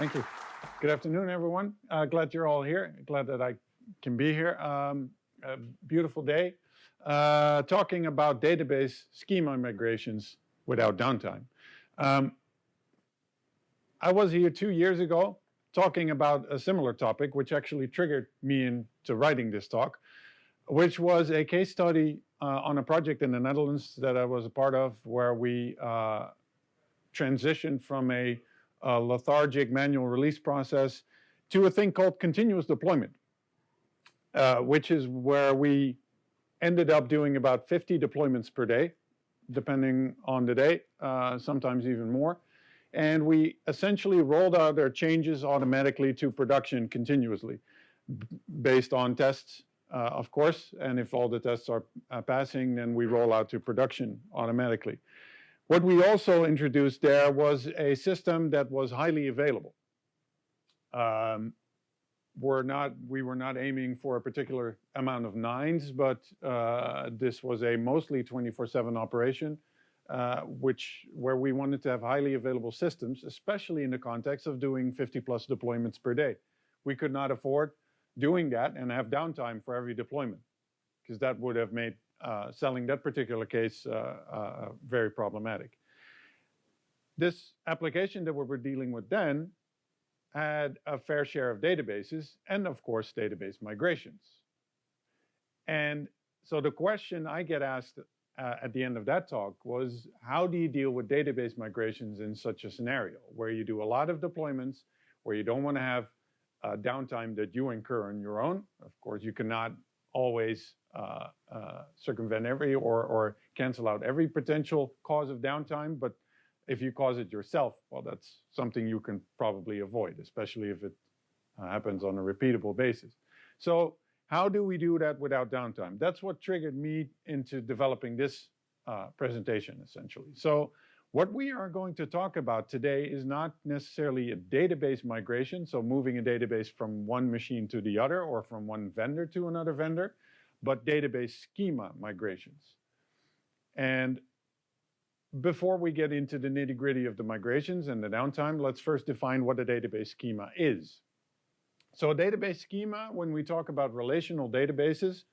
Thank you. Good afternoon, everyone. Glad you're all here. Glad that I can be here. A beautiful day. Talking about database schema migrations without downtime. I was here 2 years ago talking about a similar topic, which actually triggered me into writing this talk, which was a case study on a project in the Netherlands that I was a part of, where we transitioned from a lethargic manual release process to a thing called continuous deployment, which is where we ended up doing about 50 deployments per day, depending on the day, sometimes even more. And we essentially rolled out our changes automatically to production continuously, based on tests, of course. And if all the tests are passing, then we roll out to production automatically. What we also introduced there was a system that was highly available. We were not aiming for a particular amount of nines, but this was a mostly 24/7 operation, where we wanted to have highly available systems, especially in the context of doing 50+ deployments per day. We could not afford doing that and have downtime for every deployment, because that would have made selling that particular case very problematic. This application that we were dealing with then had a fair share of databases and, of course, database migrations. And so the question I get asked at the end of that talk was, how do you deal with database migrations in such a scenario where you do a lot of deployments, where you don't want to have downtime that you incur on your own? Of course, you cannot always circumvent or cancel out every potential cause of downtime, but if you cause it yourself, well, that's something you can probably avoid, especially if it happens on a repeatable basis. So how do we do that without downtime? That's what triggered me into developing this presentation, essentially. So what we are going to talk about today is not necessarily a database migration, so moving a database from one machine to the other or from one vendor to another vendor, but database schema migrations. And before we get into the nitty-gritty of the migrations and the downtime, let's first define what a database schema is. So a database schema, when we talk about relational databases,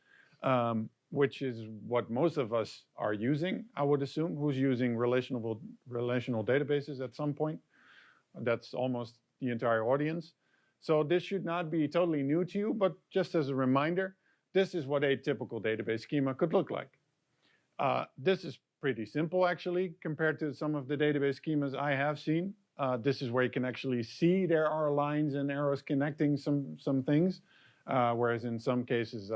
which is what most of us are using, I would assume, who's using relational databases at some point. That's almost the entire audience. So this should not be totally new to you, but just as a reminder, this is what a typical database schema could look like. This is pretty simple, actually, compared to some of the database schemas I have seen. This is where you can actually see there are lines and arrows connecting some things, whereas in some cases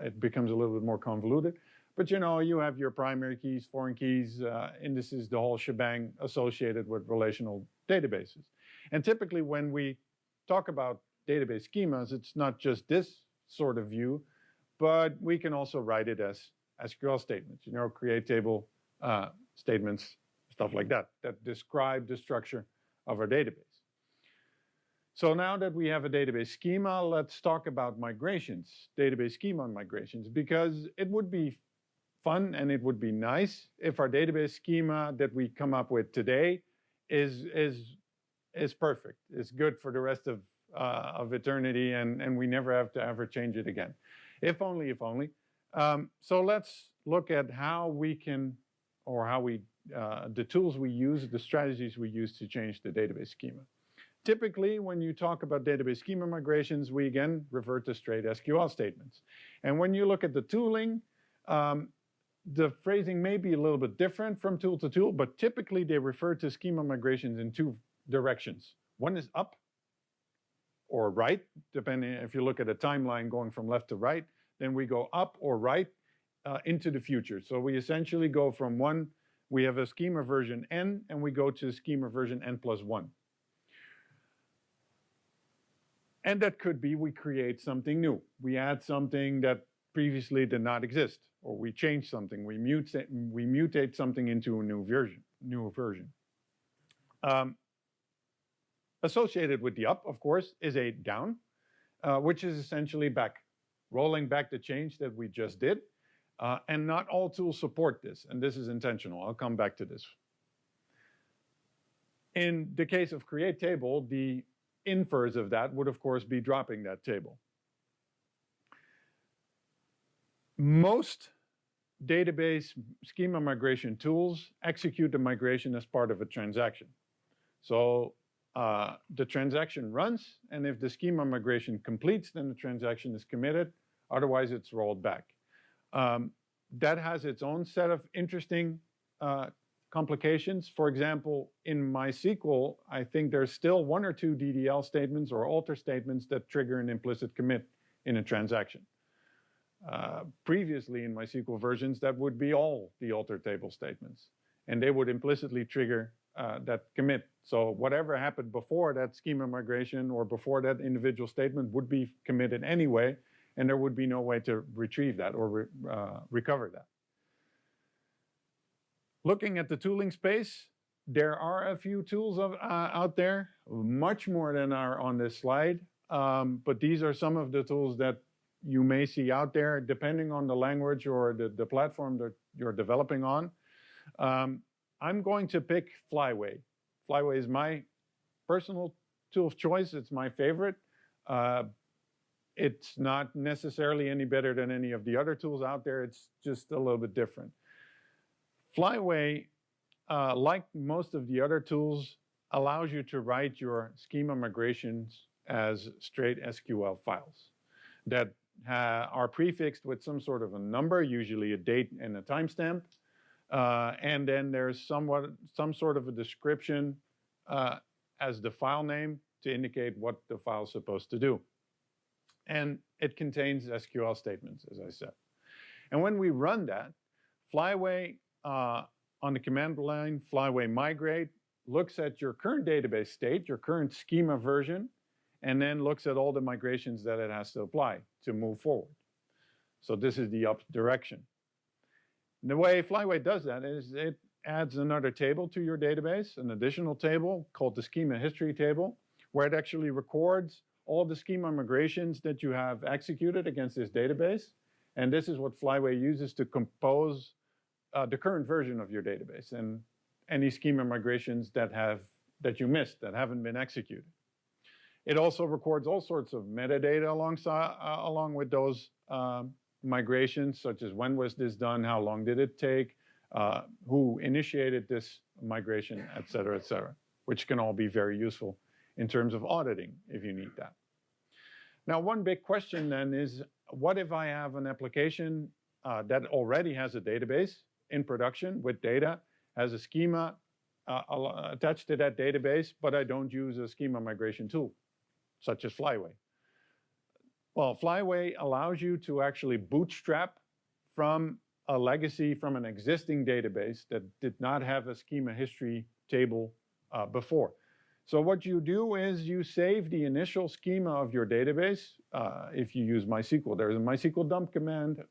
it becomes a little bit more convoluted. But you have your primary keys, foreign keys, indices, the whole shebang associated with relational databases. And typically when we talk about database schemas, it's not just this sort of view, but we can also write it as SQL statements, create table statements, stuff like that describe the structure of our database. So now that we have a database schema, let's talk about migrations, database schema migrations, because it would be fun and it would be nice if our database schema that we come up with today is perfect, is good for the rest of eternity, and we never have to ever change it again. If only. So let's look at how we can, or the tools we use, the strategies we use to change the database schema. Typically, when you talk about database schema migrations, we again revert to straight SQL statements. And when you look at the tooling, the phrasing may be a little bit different from tool to tool, but typically they refer to schema migrations in two directions. One is up or right, depending if you look at a timeline going from left to right, then we go up or right into the future. So we essentially go from we have a schema version n, and we go to schema version n+1. And that could be we create something new. We add something that previously did not exist, or we change something, we mutate something into a new version. Associated with the up, of course, is a down, which is essentially rolling back the change that we just did. And not all tools support this, and this is intentional. I'll come back to this. In the case of create table, the inverse of that would, of course, be dropping that table. Most database schema migration tools execute the migration as part of a transaction. So the transaction runs, and if the schema migration completes, then the transaction is committed. Otherwise, it's rolled back. That has its own set of interesting complications. For example, in MySQL, I think there's still 1 or 2 DDL statements or alter statements that trigger an implicit commit in a transaction. Previously in MySQL versions, that would be all the alter table statements, and they would implicitly trigger that commit. So whatever happened before that schema migration or before that individual statement would be committed anyway, and there would be no way to retrieve that or recover that. Looking at the tooling space, there are a few tools out there, much more than are on this slide, but these are some of the tools that you may see out there, depending on the language or the platform that you're developing on. I'm going to pick Flyway. Flyway is my personal tool of choice. It's my favorite. It's not necessarily any better than any of the other tools out there. It's just a little bit different. Flyway, like most of the other tools, allows you to write your schema migrations as straight SQL files that are prefixed with some sort of a number, usually a date and a timestamp. And then there's some sort of a description as the file name to indicate what the file is supposed to do. And it contains SQL statements, as I said. And when we run that, Flyway, on the command line, Flyway migrate, looks at your current database state, your current schema version, and then looks at all the migrations that it has to apply to move forward. So this is the up direction. And the way Flyway does that is it adds another table to your database, an additional table called the schema history table, where it actually records all the schema migrations that you have executed against this database. And this is what Flyway uses to compose the current version of your database and any schema migrations that you missed, that haven't been executed. It also records all sorts of metadata along with those migrations, such as when was this done, how long did it take, who initiated this migration, et cetera, which can all be very useful in terms of auditing if you need that. Now, one big question then is, what if I have an application that already has a database in production with data, has a schema attached to that database, but I don't use a schema migration tool, such as Flyway? Well, Flyway allows you to actually bootstrap from a legacy, from an existing database that did not have a schema history table before. So what you do is you save the initial schema of your database. If you use MySQL, there's a MySQL dump command,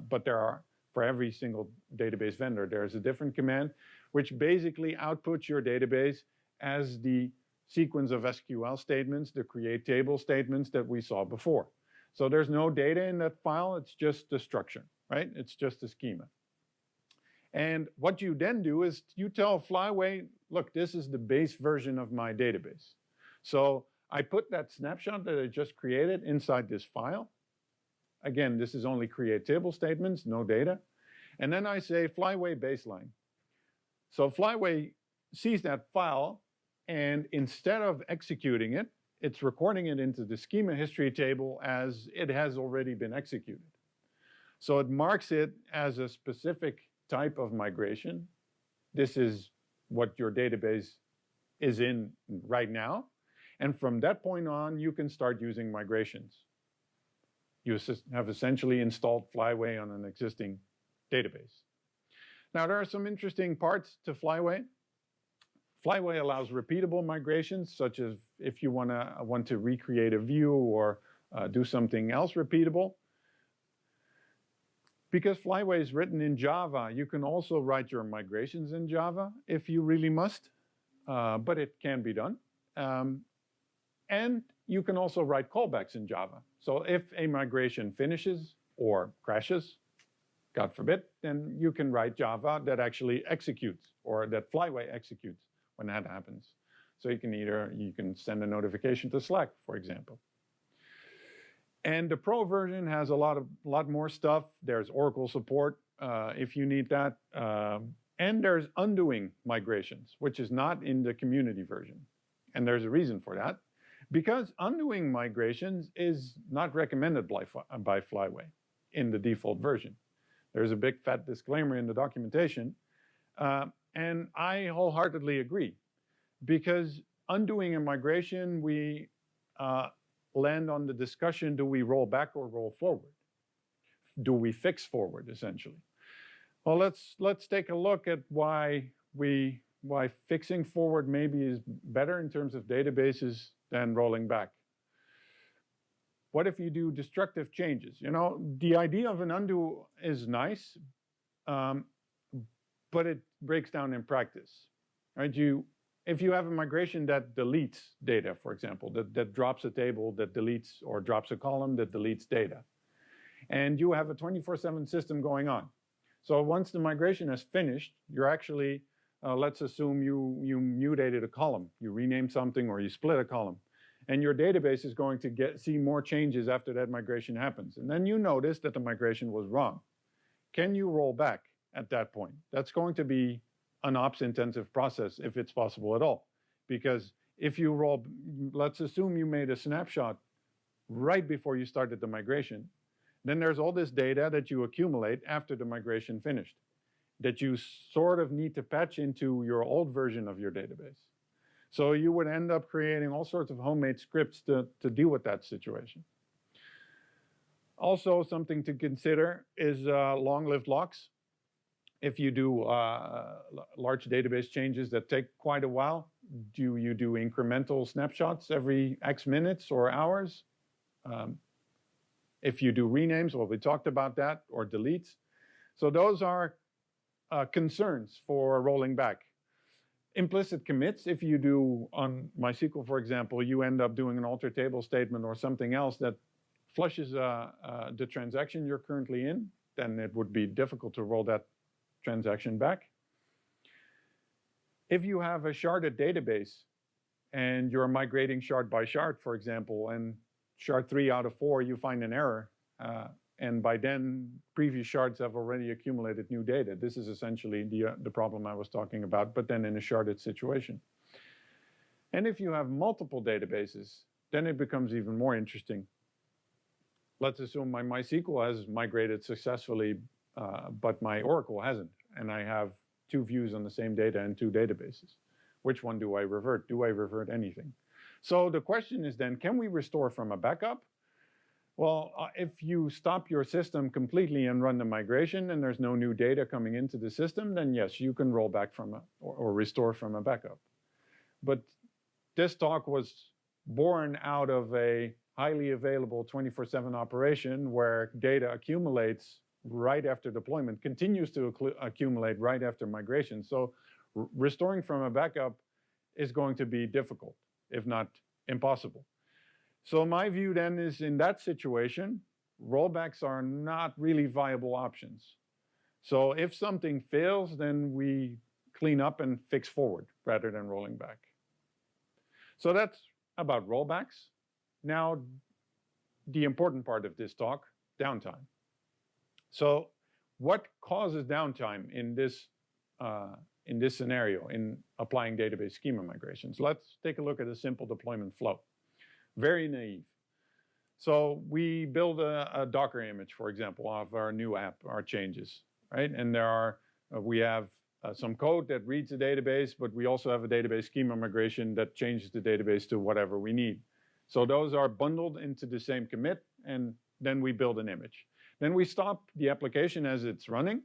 but there are, for every single database vendor, there's a different command, which basically outputs your database as the sequence of SQL statements, the create table statements that we saw before. So there's no data in that file, it's just the structure, right? It's just a schema. And what you then do is you tell Flyway, look, this is the base version of my database. So I put that snapshot that I just created inside this file. Again, this is only create table statements, no data. And then I say Flyway baseline. So Flyway sees that file, and instead of executing it, it's recording it into the schema history table as it has already been executed. So it marks it as a specific type of migration. This is what your database is in right now. And from that point on, you can start using migrations. You have essentially installed Flyway on an existing database. Now, there are some interesting parts to Flyway. Flyway allows repeatable migrations, such as if you want to recreate a view or do something else repeatable. Because Flyway is written in Java, you can also write your migrations in Java if you really must, but it can be done. And you can also write callbacks in Java. So if a migration finishes or crashes, God forbid, then you can write Java that actually executes, or that Flyway executes when that happens. So you can send a notification to Slack, for example. And the Pro version has a lot more stuff. There's Oracle support if you need that. And there's undoing migrations, which is not in the community version. And there's a reason for that. Because undoing migrations is not recommended by Flyway in the default version. There's a big fat disclaimer in the documentation. And I wholeheartedly agree. Because undoing a migration, we land on the discussion, do we roll back or roll forward? Do we fix forward, essentially? Well, let's take a look at why fixing forward maybe is better in terms of databases than rolling back. What if you do destructive changes? You know, the idea of an undo is nice, but it breaks down in practice, right? If you have a migration that deletes data, for example, that drops a table, that deletes, or drops a column that deletes data, and you have a 24/7 system going on. So once the migration is finished, you're actually, let's assume you mutated a column, you renamed something or you split a column, and your database is going to see more changes after that migration happens. And then you notice that the migration was wrong. Can you roll back at that point? That's going to be an ops-intensive process if it's possible at all. Because if you let's assume you made a snapshot right before you started the migration, then there's all this data that you accumulate after the migration finished, that you sort of need to patch into your old version of your database. So you would end up creating all sorts of homemade scripts to deal with that situation. Also, something to consider is long-lived locks. If you do large database changes that take quite a while, do you do incremental snapshots every X minutes or hours? If you do renames, well, we talked about that, or deletes. So those are concerns for rolling back. Implicit commits, if you do on MySQL, for example, you end up doing an alter table statement or something else that flushes the transaction you're currently in, then it would be difficult to roll that transaction back. If you have a sharded database and you're migrating shard by shard, for example, and shard 3 out of 4, you find an error, and by then previous shards have already accumulated new data. This is essentially the problem I was talking about, but then in a sharded situation. And if you have multiple databases, then it becomes even more interesting. Let's assume my MySQL has migrated successfully, but my Oracle hasn't, and I have 2 views on the same data in 2 databases. Which one do I revert? Do I revert anything? So the question is then, can we restore from a backup? Well, if you stop your system completely and run the migration and there's no new data coming into the system, then yes, you can roll back from or restore from a backup. But this talk was born out of a highly available 24/7 operation where data accumulates right after deployment, continues to accumulate right after migration. So restoring from a backup is going to be difficult, if not impossible. So my view then is, in that situation, rollbacks are not really viable options. So if something fails, then we clean up and fix forward rather than rolling back. So that's about rollbacks. Now, the important part of this talk, downtime. So what causes downtime in this scenario, in applying database schema migrations? Let's take a look at a simple deployment flow. Very naive. So we build a Docker image, for example, of our new app, our changes, right? And we have some code that reads the database, but we also have a database schema migration that changes the database to whatever we need. So those are bundled into the same commit, and then we build an image. Then we stop the application as it's running,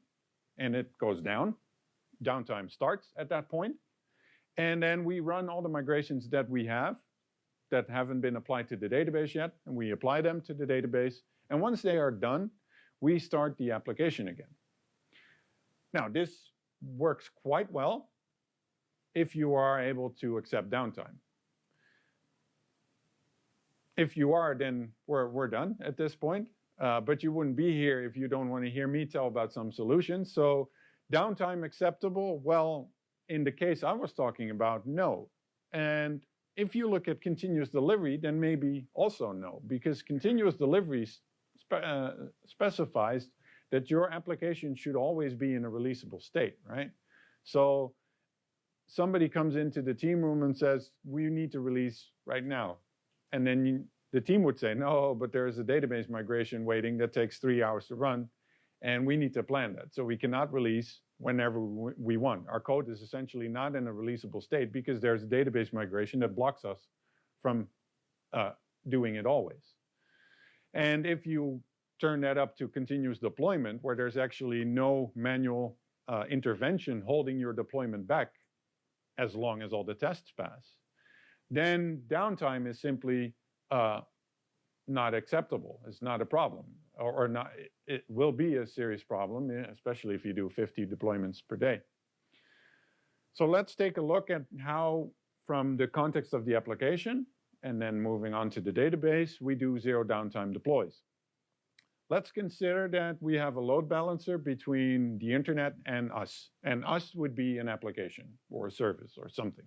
and it goes down. Downtime starts at that point. And then we run all the migrations that we have that haven't been applied to the database yet, and we apply them to the database. And once they are done, we start the application again. Now, this works quite well if you are able to accept downtime. If you are, then we're done at this point. But you wouldn't be here if you don't want to hear me tell about some solutions. So downtime acceptable? Well, in the case I was talking about, no. And if you look at continuous delivery, then maybe also no, because continuous delivery specifies that your application should always be in a releasable state, right? So somebody comes into the team room and says, we need to release right now. And then the team would say, no, but there is a database migration waiting that takes 3 hours to run, and we need to plan that. So we cannot release whenever we want. Our code is essentially not in a releasable state because there's a database migration that blocks us from doing it always. And if you turn that up to continuous deployment, where there's actually no manual intervention holding your deployment back as long as all the tests pass, then downtime is simply not acceptable. It's not a problem, or not. It will be a serious problem, especially if you do 50 deployments per day. So let's take a look at how, from the context of the application, and then moving on to the database, we do zero downtime deploys. Let's consider that we have a load balancer between the internet and us would be an application or a service or something.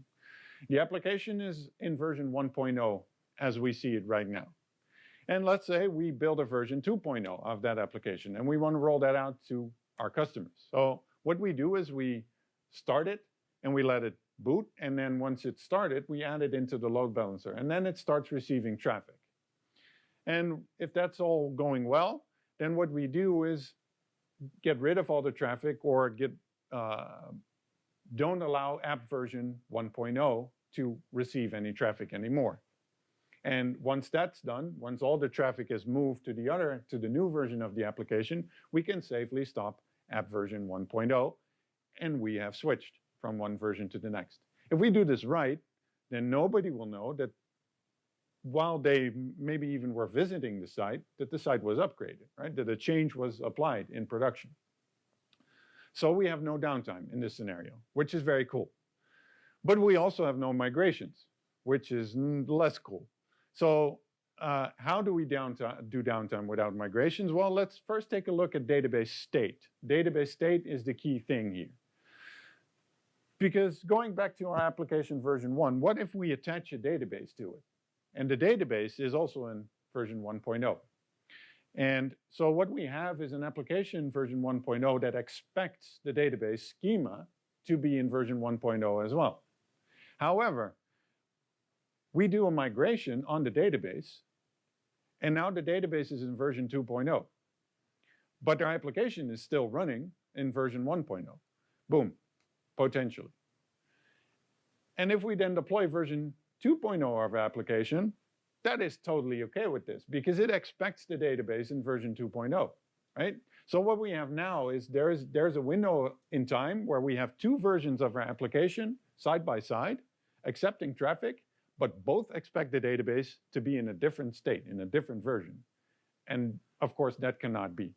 The application is in version 1.0 as we see it right now. And let's say we build a version 2.0 of that application and we want to roll that out to our customers. So what we do is we start it and we let it boot, and then once it's started, we add it into the load balancer, and then it starts receiving traffic. And if that's all going well, then what we do is get rid of all the traffic, or don't allow app version 1.0 to receive any traffic anymore. And once that's done, once all the traffic is moved to the new version of the application, we can safely stop app version 1.0, and we have switched from one version to the next. If we do this right, then nobody will know that while they maybe even were visiting the site, that the site was upgraded, right? That a change was applied in production. So we have no downtime in this scenario, which is very cool. But we also have no migrations, which is less cool. So how do we do downtime without migrations? Well, let's first take a look at database state. Database state is the key thing here. Because going back to our application version 1, what if we attach a database to it? And the database is also in version 1.0. And so what we have is an application version 1.0 that expects the database schema to be in version 1.0 as well. However, we do a migration on the database, and now the database is in version 2.0. But our application is still running in version 1.0. Boom, potentially. And if we then deploy version 2.0 of our application, that is totally okay with this, because it expects the database in version 2.0, right? So what we have now is there's a window in time where we have two versions of our application side by side, accepting traffic, but both expect the database to be in a different state, in a different version. And of course, that cannot be.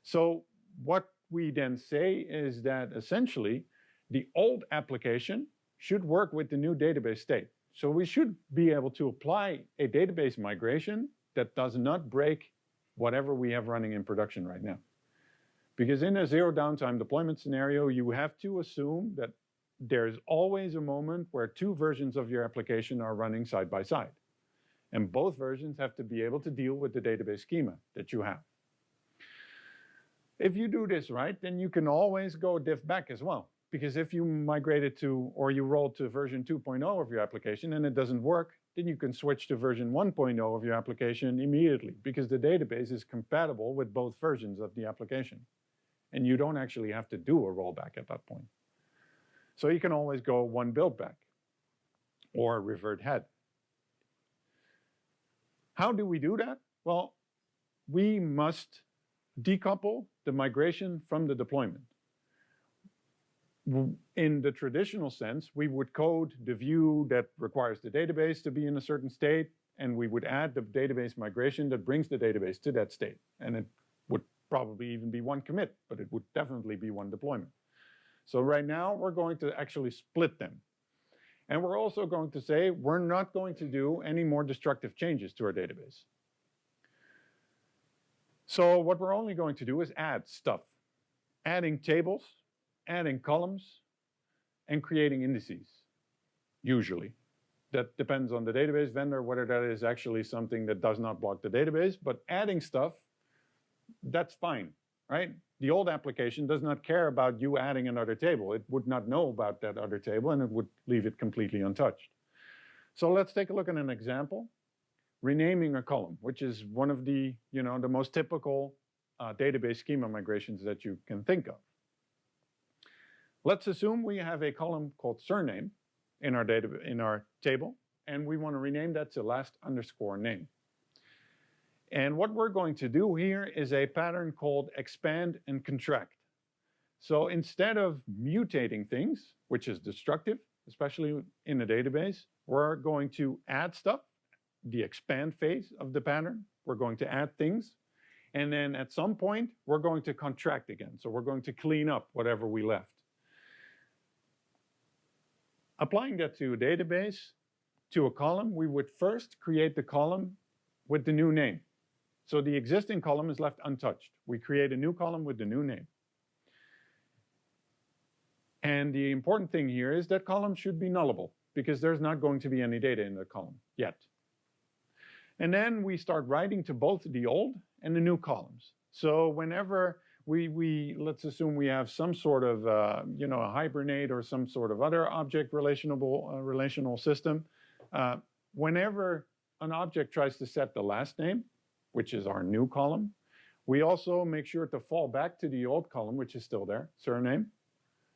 So what we then say is that essentially the old application should work with the new database state. So we should be able to apply a database migration that does not break whatever we have running in production right now. Because in a zero downtime deployment scenario, you have to assume that there's always a moment where two versions of your application are running side by side. And both versions have to be able to deal with the database schema that you have. If you do this right, then you can always go diff back as well. Because if you migrated to, or you roll to version 2.0 of your application and it doesn't work, then you can switch to version 1.0 of your application immediately, because the database is compatible with both versions of the application. And you don't actually have to do a rollback at that point. So you can always go one build back or revert head. How do we do that? Well, we must decouple the migration from the deployment. In the traditional sense, we would code the view that requires the database to be in a certain state, and we would add the database migration that brings the database to that state. And it would probably even be one commit, but it would definitely be one deployment. So right now, we're going to actually split them. And we're also going to say we're not going to do any more destructive changes to our database. So what we're only going to do is add stuff, adding tables, adding columns, and creating indices, usually. That depends on the database vendor, whether that is actually something that does not block the database. But adding stuff, that's fine, right? The old application does not care about you adding another table. It would not know about that other table, and it would leave it completely untouched. So let's take a look at an example. Renaming a column, which is one of the, the most typical database schema migrations that you can think of. Let's assume we have a column called surname in our table, and we want to rename that to last_name. And what we're going to do here is a pattern called expand and contract. So instead of mutating things, which is destructive, especially in a database, we're going to add stuff, the expand phase of the pattern. We're going to add things. And then at some point, we're going to contract again. So we're going to clean up whatever we left. Applying that to a database, to a column, we would first create the column with the new name. So the existing column is left untouched. We create a new column with the new name. And the important thing here is that column should be nullable, because there's not going to be any data in the column yet. And then we start writing to both the old and the new columns. So whenever let's assume we have some sort of, a hibernate or some sort of other object relational system. Whenever an object tries to set the last name, which is our new column, we also make sure to fall back to the old column, which is still there, surname,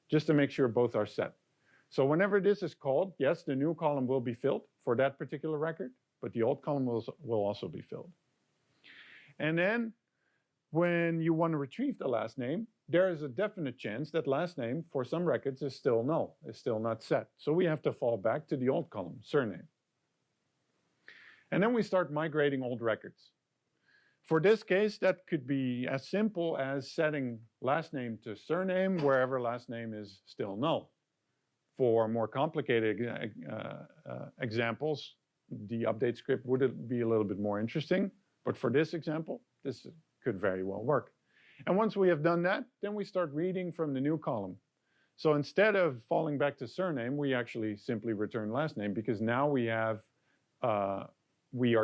just to make sure both are set. So whenever this is called, yes, the new column will be filled for that particular record, but the old column will also be filled. And then when you want to retrieve the last name, there is a definite chance that last name for some records is still null, is still not set. So we have to fall back to the old column, surname. And then we start migrating old records. For this case, that could be as simple as setting last name to surname wherever last name is still null. For more complicated examples, the update script would be a little bit more interesting. But for this example, this could very well work. And once we have done that, then we start reading from the new column. So instead of falling back to surname, we actually simply return last name, because now we are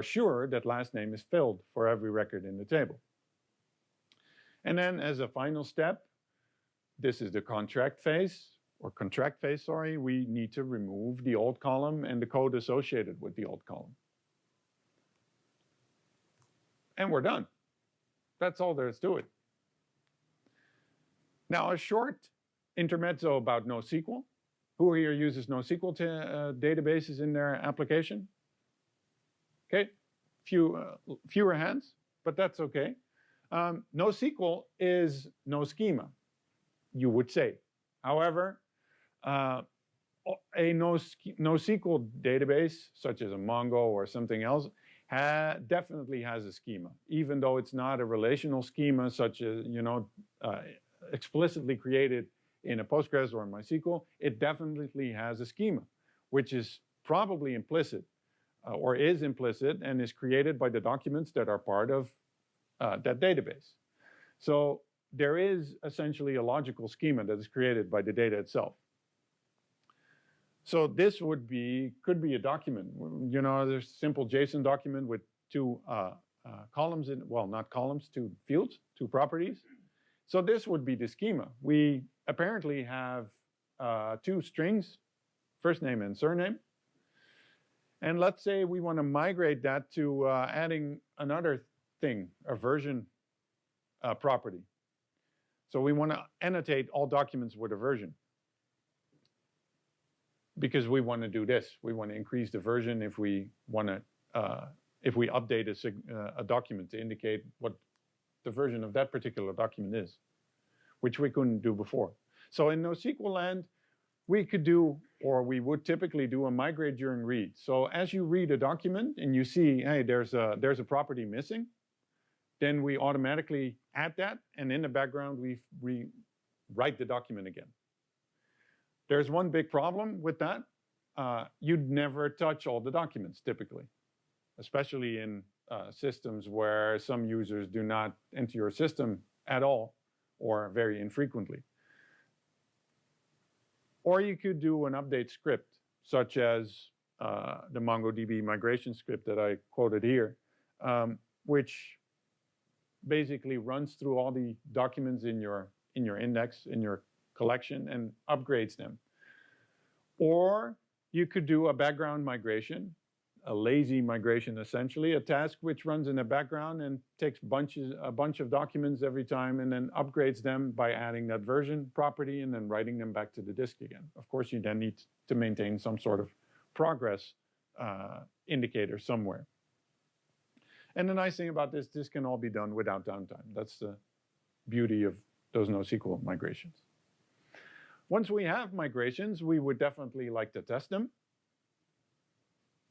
sure that last name is filled for every record in the table. And then as a final step, this is the contract phase, we need to remove the old column and the code associated with the old column. And we're done. That's all there is to it. Now, a short intermezzo about NoSQL. Who here uses NoSQL databases in their application? Okay, fewer hands, but that's okay. NoSQL is no schema, you would say. However, a NoSQL database, such as a Mongo or something else, definitely has a schema, even though it's not a relational schema such as, explicitly created in a Postgres or in MySQL. It definitely has a schema, which is probably implicit or is implicit and is created by the documents that are part of that database. So there is essentially a logical schema that is created by the data itself. So this could be a document. There's a simple JSON document with two columns not columns, two fields, two properties. So this would be the schema. We apparently have two strings, first name and surname. And let's say we want to migrate that to adding another thing, a version property. So we want to annotate all documents with a version, because we want to do this. We want to increase the version if we want to, if we update a document to indicate what the version of that particular document is, which we couldn't do before. So in NoSQL land, we could do, or we would typically do, a migrate during read. So as you read a document and you see, hey, there's a property missing, then we automatically add that, and in the background we write the document again. There's one big problem with that. You'd never touch all the documents typically, especially in systems where some users do not enter your system at all or very infrequently. Or you could do an update script, such as the MongoDB migration script that I quoted here, which basically runs through all the documents in your index, in your collection, and upgrades them. Or you could do a background migration, a lazy migration essentially, a task which runs in the background and takes a bunch of documents every time and then upgrades them by adding that version property and then writing them back to the disk again. Of course, you then need to maintain some sort of progress indicator somewhere. And the nice thing about this can all be done without downtime. That's the beauty of those NoSQL migrations. Once we have migrations, we would definitely like to test them.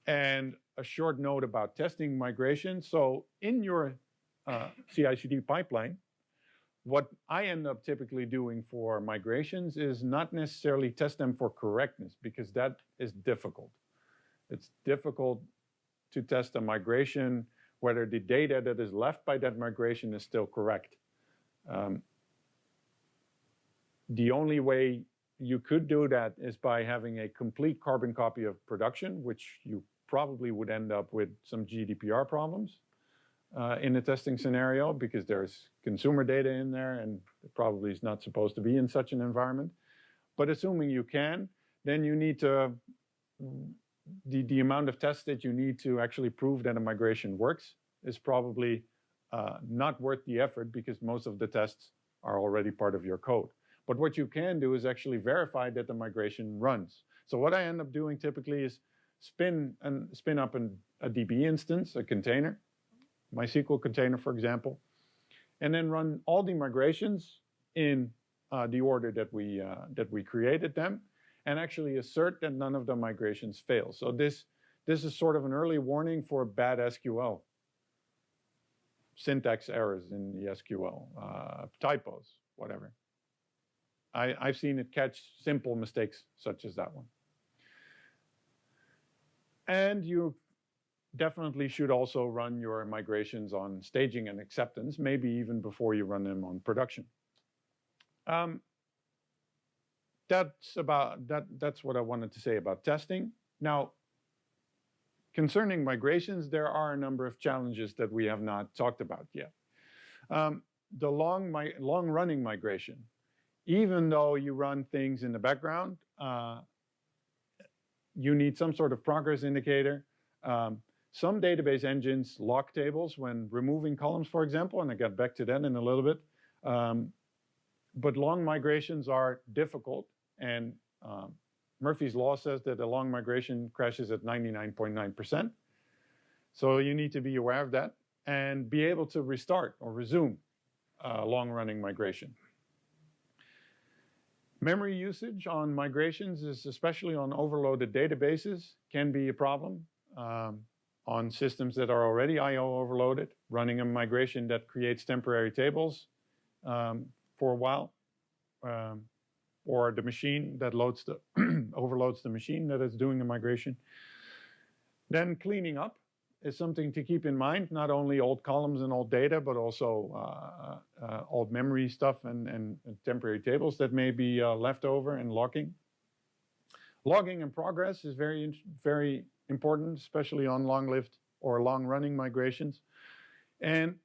And a short note about testing migrations. So in your CI/CD pipeline, what I end up typically doing for migrations is not necessarily test them for correctness, because that is difficult. It's difficult to test a migration, whether the data that is left by that migration is still correct. The only way you could do that is by having a complete carbon copy of production, which you probably would end up with some GDPR problems in a testing scenario, because there's consumer data in there and it probably is not supposed to be in such an environment. But assuming you can, then you need to, the amount of tests that you need to actually prove that a migration works is probably not worth the effort, because most of the tests are already part of your code. But what you can do is actually verify that the migration runs. So what I end up doing typically is spin up a DB instance, a container, MySQL container, for example, and then run all the migrations in the order that we created them, and actually assert that none of the migrations fail. So this is sort of an early warning for bad SQL, syntax errors in the SQL, typos, whatever. I've seen it catch simple mistakes such as that one. And you definitely should also run your migrations on staging and acceptance, maybe even before you run them on production. That's what I wanted to say about testing. Now, concerning migrations, there are a number of challenges that we have not talked about yet. The long-running migration, even though you run things in the background, you need some sort of progress indicator. Some database engines lock tables when removing columns, for example, and I'll get back to that in a little bit. But long migrations are difficult, and Murphy's Law says that a long migration crashes at 99.9%. So you need to be aware of that and be able to restart or resume a long-running migration. Memory usage on migrations, especially on overloaded databases, can be a problem. On systems that are already I/O overloaded, running a migration that creates temporary tables for a while, or the machine that overloads the machine that is doing the migration. Then cleaning up is something to keep in mind, not only old columns and old data, but also old memory stuff and temporary tables that may be left over, and logging. Logging in progress is very important, especially on long-lived or long-running migrations. And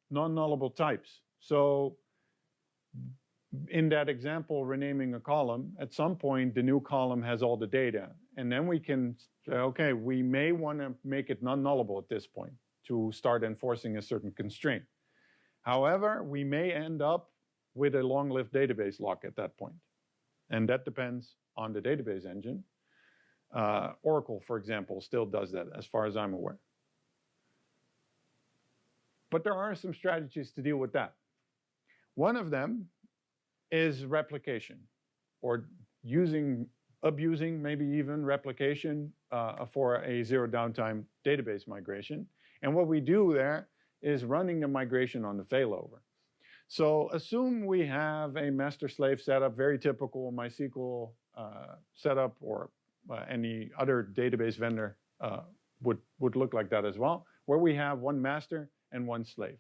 non-nullable types. So in that example, renaming a column, at some point, the new column has all the data. And then we can say, okay, we may want to make it non-nullable at this point to start enforcing a certain constraint. However, we may end up with a long-lived database lock at that point. And that depends on the database engine. Oracle, for example, still does that, as far as I'm aware. But there are some strategies to deal with that. One of them is replication, or abusing maybe even replication for a zero downtime database migration. And what we do there is running the migration on the failover. So assume we have a master-slave setup, very typical MySQL setup, or any other database vendor would look like that as well, where we have one master and one slave,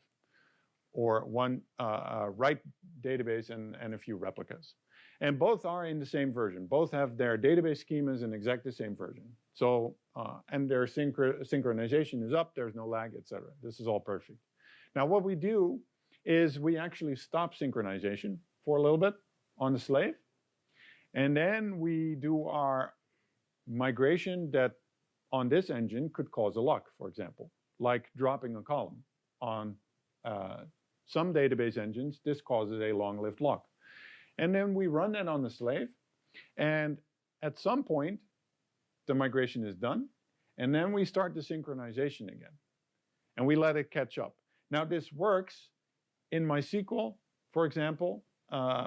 or one write database and a few replicas. And both are in the same version. Both have their database schemas in exactly the same version. So, and their synchronization is up, there's no lag, etc. This is all perfect. Now what we do is we actually stop synchronization for a little bit on the slave. And then we do our migration that on this engine could cause a lock, for example, like dropping a column. On some database engines, this causes a long-lived lock. And then we run that on the slave, and at some point, the migration is done, and then we start the synchronization again, and we let it catch up. Now this works in MySQL, for example,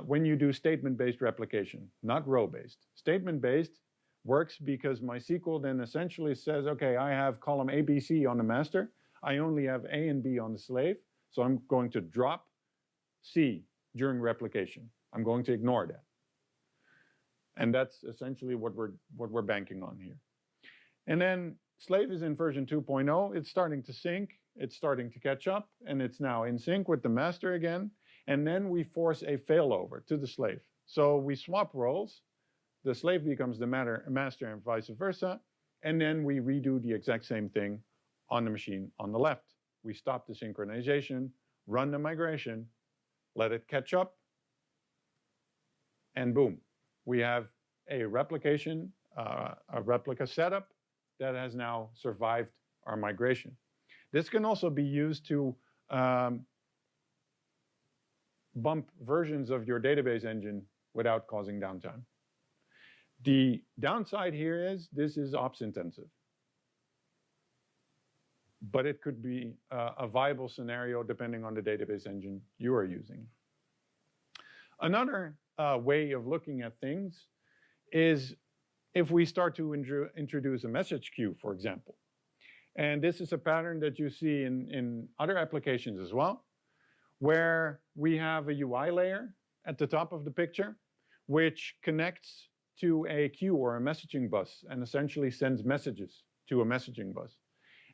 when you do statement-based replication, not row-based. Statement-based works because MySQL then essentially says, okay, I have column ABC on the master, I only have A and B on the slave, so I'm going to drop C during replication. I'm going to ignore that. And that's essentially what we're banking on here. And then slave is in version 2.0. It's starting to sync. It's starting to catch up. And it's now in sync with the master again. And then we force a failover to the slave. So we swap roles. The slave becomes the master and vice versa. And then we redo the exact same thing on the machine on the left. We stop the synchronization, run the migration, let it catch up, and boom, we have a replication, a replica setup that has now survived our migration. This can also be used to bump versions of your database engine without causing downtime. The downside here is this is ops intensive, but it could be a viable scenario depending on the database engine you are using. Another way of looking at things is if we start to introduce a message queue, for example. And this is a pattern that you see in other applications as well, where we have a UI layer at the top of the picture, which connects to a queue or a messaging bus and essentially sends messages to a messaging bus.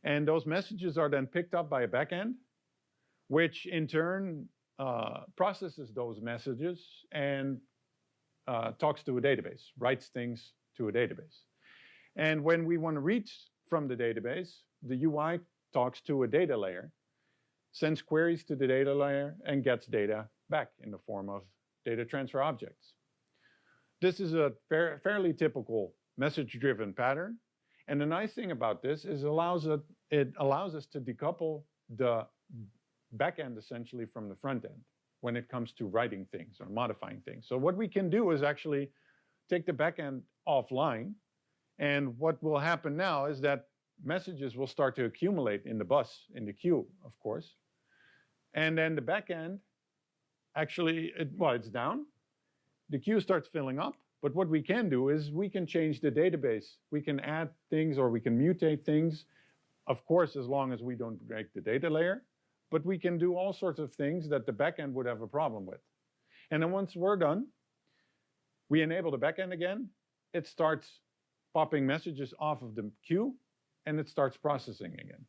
And those messages are then picked up by a backend, which in turn processes those messages and talks to a database, writes things to a database. And when we want to read from the database, the UI talks to a data layer, sends queries to the data layer, and gets data back in the form of data transfer objects. This is a fairly typical message-driven pattern. And the nice thing about this is it allows us to decouple the backend essentially from the front end when it comes to writing things or modifying things. So what we can do is actually take the backend offline, and what will happen now is that messages will start to accumulate in the bus, in the queue, of course. And then the backend actually, it's down. The queue starts filling up. But what we can do is we can change the database. We can add things or we can mutate things, of course, as long as we don't break the data layer. But we can do all sorts of things that the backend would have a problem with. And then once we're done, we enable the backend again. It starts popping messages off of the queue, and it starts processing again.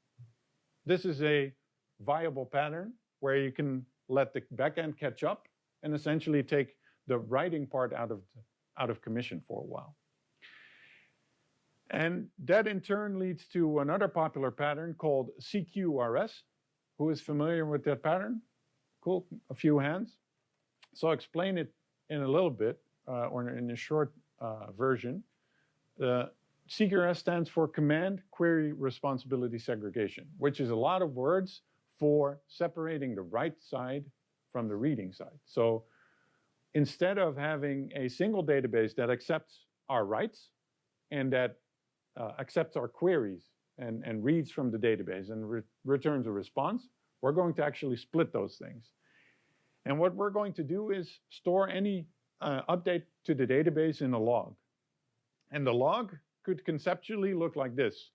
This is a viable pattern where you can let the backend catch up and essentially take the writing part out of commission for a while. And that in turn leads to another popular pattern called CQRS. Who is familiar with that pattern? Cool, a few hands. So I'll explain it in a little bit, or in a short version. The CQRS stands for Command Query Responsibility Segregation, which is a lot of words for separating the write side from the reading side. So instead of having a single database that accepts our writes and that accepts our queries and reads from the database and returns a response, we're going to actually split those things. And what we're going to do is store any update to the database in a log. And the log could conceptually look like this.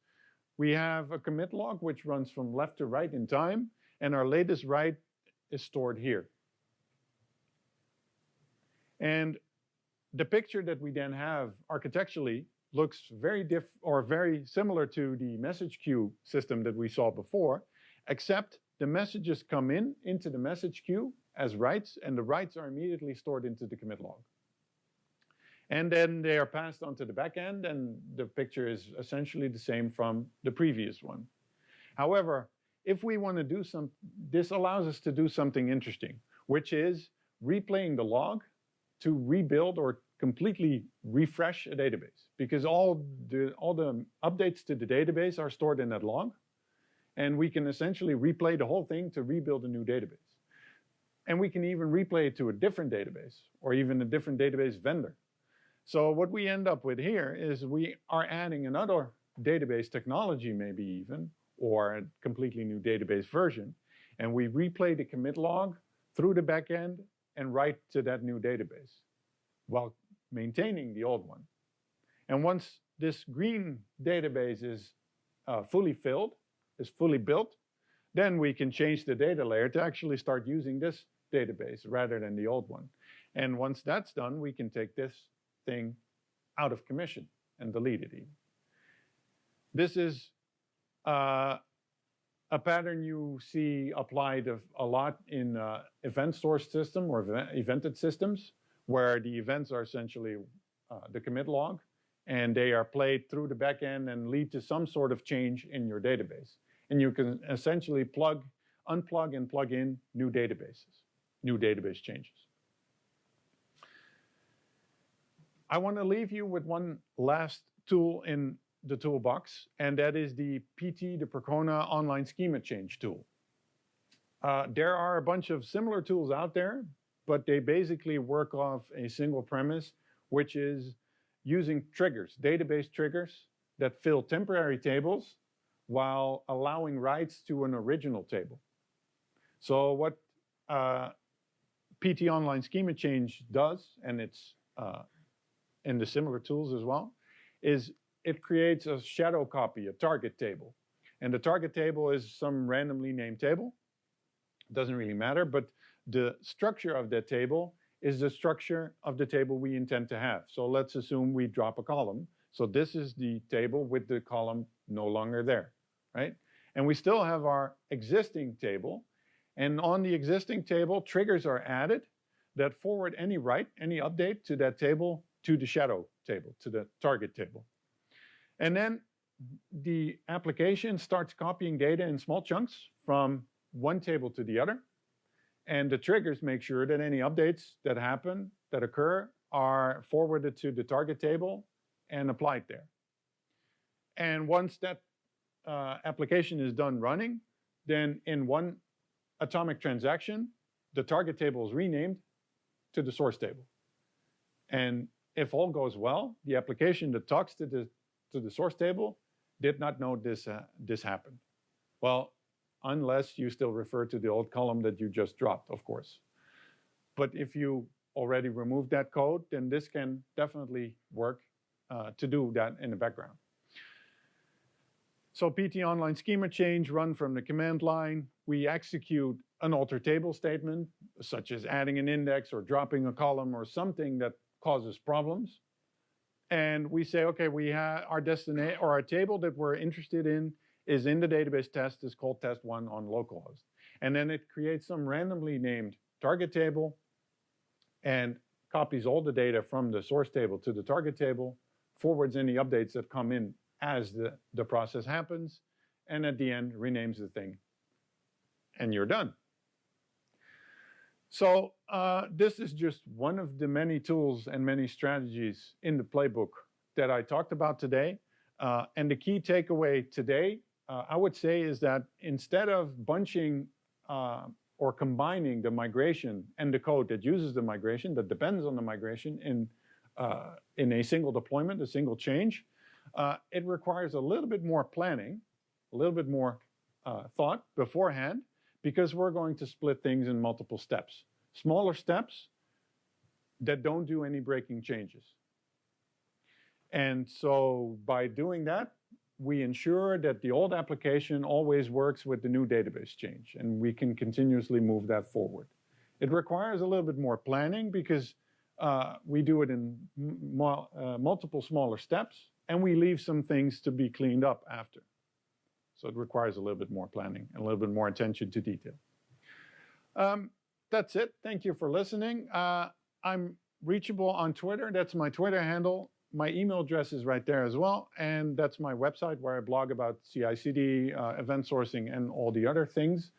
We have a commit log which runs from left to right in time, and our latest write is stored here. And the picture that we then have architecturally looks very similar to the message queue system that we saw before, except the messages come into the message queue as writes, and the writes are immediately stored into the commit log. And then they are passed onto the back end, and the picture is essentially the same from the previous one. However, if we want to do this allows us to do something interesting, which is replaying the log to rebuild or completely refresh a database, because all the updates to the database are stored in that log, and we can essentially replay the whole thing to rebuild a new database. And we can even replay it to a different database or even a different database vendor. So what we end up with here is we are adding another database technology maybe even, or a completely new database version, and we replay the commit log through the backend and write to that new database while maintaining the old one. And once this green database is fully filled, is fully built, then we can change the data layer to actually start using this database rather than the old one. And once that's done, we can take this thing out of commission and delete it even. This is a pattern you see applied a lot in event source system or evented systems, where the events are essentially the commit log, and they are played through the backend and lead to some sort of change in your database. And you can essentially unplug and plug in new databases, new database changes. I want to leave you with one last tool in the toolbox, and that is the PT, the Percona online schema change tool. There are a bunch of similar tools out there, but they basically work off a single premise, which is using triggers, database triggers that fill temporary tables while allowing writes to an original table. So what PT online schema change does, and it's in the similar tools as well, is it creates a shadow copy, a target table. And the target table is some randomly named table. It doesn't really matter, but the structure of that table is the structure of the table we intend to have. So let's assume we drop a column. So this is the table with the column no longer there, right? And we still have our existing table. And on the existing table, triggers are added that forward any write, any update to that table to the shadow table, to the target table. And then the application starts copying data in small chunks from one table to the other. And the triggers make sure that any updates that happen, that occur, are forwarded to the target table and applied there. And once that application is done running, then in one atomic transaction, the target table is renamed to the source table. And if all goes well, the application that talks to the source table did not know this happened. Well, unless you still refer to the old column that you just dropped, of course. But if you already removed that code, then this can definitely work to do that in the background. So PT online schema change run from the command line. We execute an alter table statement, such as adding an index or dropping a column or something that causes problems. And we say, okay, we have our destination or our table that we're interested in is in the database test, is called test1 on localhost. And then it creates some randomly named target table and copies all the data from the source table to the target table, forwards any updates that come in as the process happens, and at the end renames the thing. And you're done. So this is just one of the many tools and many strategies in the playbook that I talked about today. And the key takeaway today, I would say, is that instead of bunching or combining the migration and the code that uses the migration, that depends on the migration in a single deployment, a single change, it requires a little bit more planning, a little bit more thought beforehand, because we're going to split things in multiple steps. Smaller steps that don't do any breaking changes. And so by doing that, we ensure that the old application always works with the new database change, and we can continuously move that forward. It requires a little bit more planning because we do it in multiple smaller steps, and we leave some things to be cleaned up after. So it requires a little bit more planning and a little bit more attention to detail. That's it. Thank you for listening. I'm reachable on Twitter. That's my Twitter handle. My email address is right there as well. And that's my website where I blog about CI/CD, event sourcing, and all the other things.